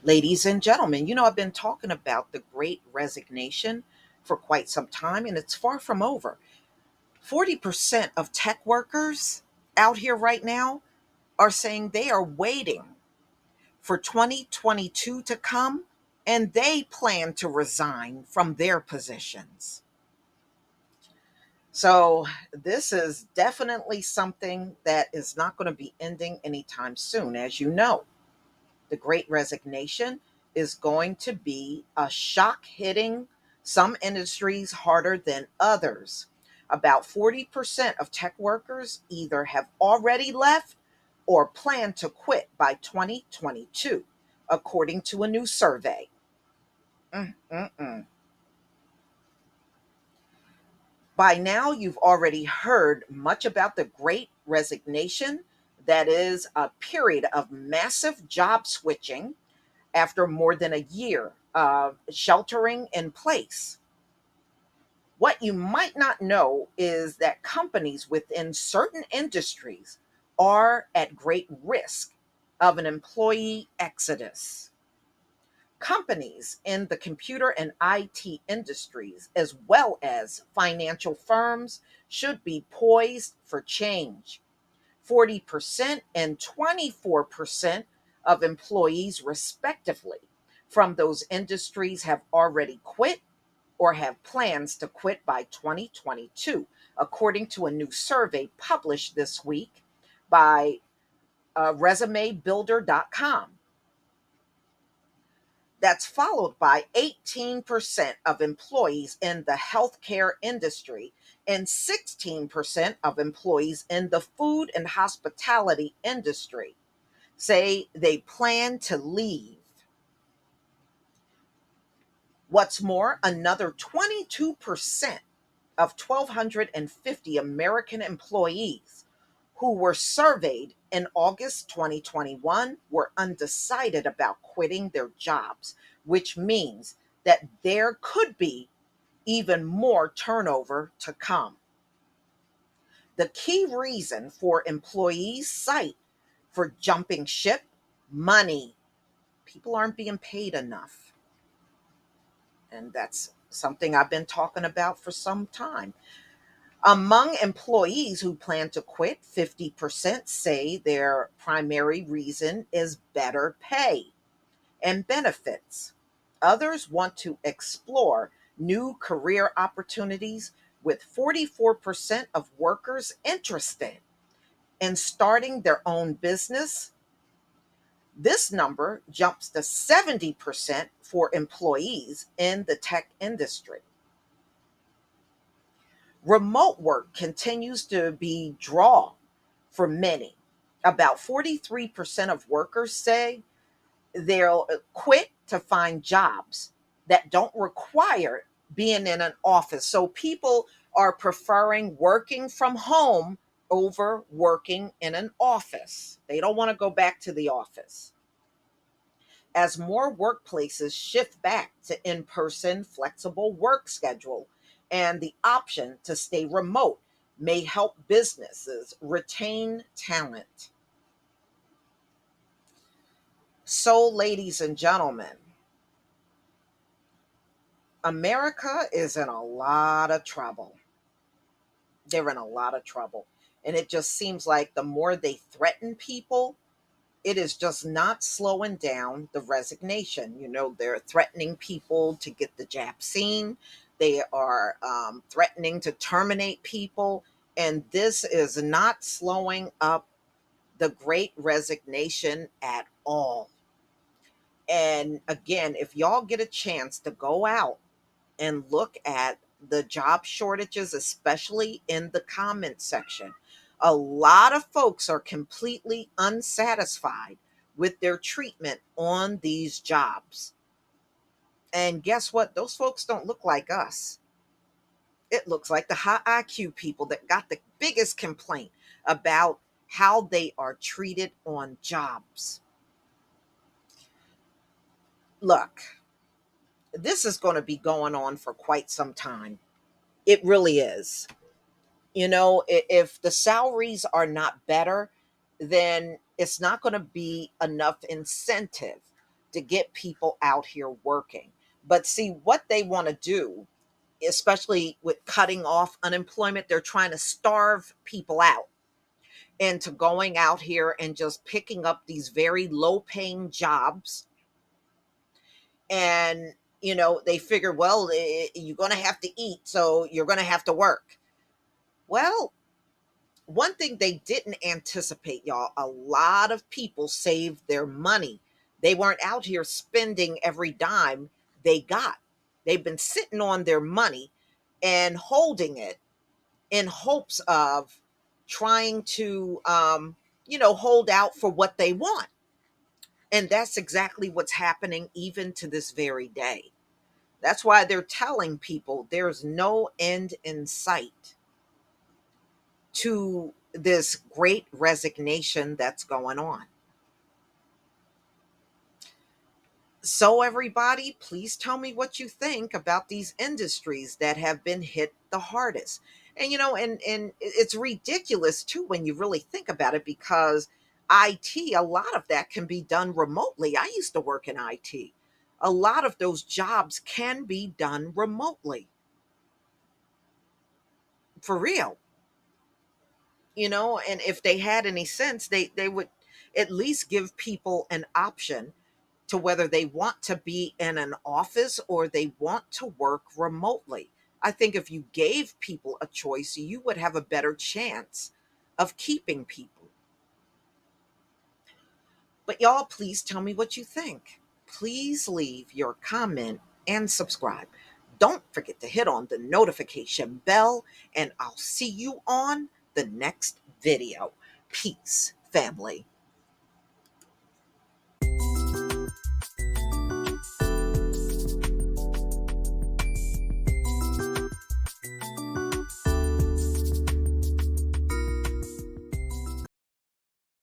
Ladies and gentlemen, I've been talking about the great resignation for quite some time, and it's far from over. 40% of tech workers out here right now are saying they are waiting for 2022 to come and they plan to resign from their positions. So, this is definitely something that is not going to be ending anytime soon, as you know. The great resignation is going to be a shock hitting some industries harder than others. About 40% of tech workers either have already left or plan to quit by 2022, according to a new survey. Mm-mm-mm. By now, you've already heard much about the great resignation. That is a period of massive job switching after more than a year of sheltering in place. What you might not know is that companies within certain industries are at great risk of an employee exodus. Companies in the computer and IT industries, as well as financial firms, should be poised for change. 40% and 24% of employees, respectively, from those industries have already quit or have plans to quit by 2022, according to a new survey published this week by resumebuilder.com. That's followed by 18% of employees in the healthcare industry and 16% of employees in the food and hospitality industry say they plan to leave. What's more, another 22% of 1,250 American employees who were surveyed in August 2021 were undecided about quitting their jobs, which means that there could be even more turnover to come. The key reason for employees cite for jumping ship: money. People aren't being paid enough. And that's something I've been talking about for some time. Among employees who plan to quit, 50% say their primary reason is better pay and benefits. Others want to explore new career opportunities, with 44% of workers interested in starting their own business. This number jumps to 70% for employees in the tech industry. Remote work continues to be draw for many. About 43% of workers say they'll quit to find jobs that don't require being in an office. So people are preferring working from home over working in an office. They don't want to go back to the office. As more workplaces shift back to in person, flexible work schedule, and the option to stay remote may help businesses retain talent. So, ladies and gentlemen, America is in a lot of trouble. They're in a lot of trouble. And it just seems like the more they threaten people, it is just not slowing down the resignation. They're threatening people to get the vaccine. They are threatening to terminate people. And this is not slowing up the great resignation at all. And again, if y'all get a chance to go out and look at the job shortages, especially in the comment section, a lot of folks are completely unsatisfied with their treatment on these jobs. And guess what? Those folks don't look like us. It looks like the high IQ people that got the biggest complaint about how they are treated on jobs. Look, this is going to be going on for quite some time. It really is. If the salaries are not better, then it's not going to be enough incentive to get people out here working. But see, what they want to do, especially with cutting off unemployment, they're trying to starve people out into going out here and just picking up these very low paying jobs. And, they figure, well, you're going to have to eat, so you're going to have to work. Well, one thing they didn't anticipate, y'all, a lot of people saved their money. They weren't out here spending every dime they got. They've been sitting on their money and holding it in hopes of trying to, hold out for what they want. And that's exactly what's happening even to this very day. That's why they're telling people there's no end in sight to this great resignation that's going on. So, everybody, please tell me what you think about these industries that have been hit the hardest. And it's ridiculous too when you really think about it, because IT, a lot of that can be done remotely. I used to work in IT. A lot of those jobs can be done remotely, for real. And if they had any sense, they would at least give people an option to whether they want to be in an office or they want to work remotely. I think if you gave people a choice, you would have a better chance of keeping people. But y'all, please tell me what you think. Please leave your comment and subscribe. Don't forget to hit on the notification bell, and I'll see you on the next video. Peace, family.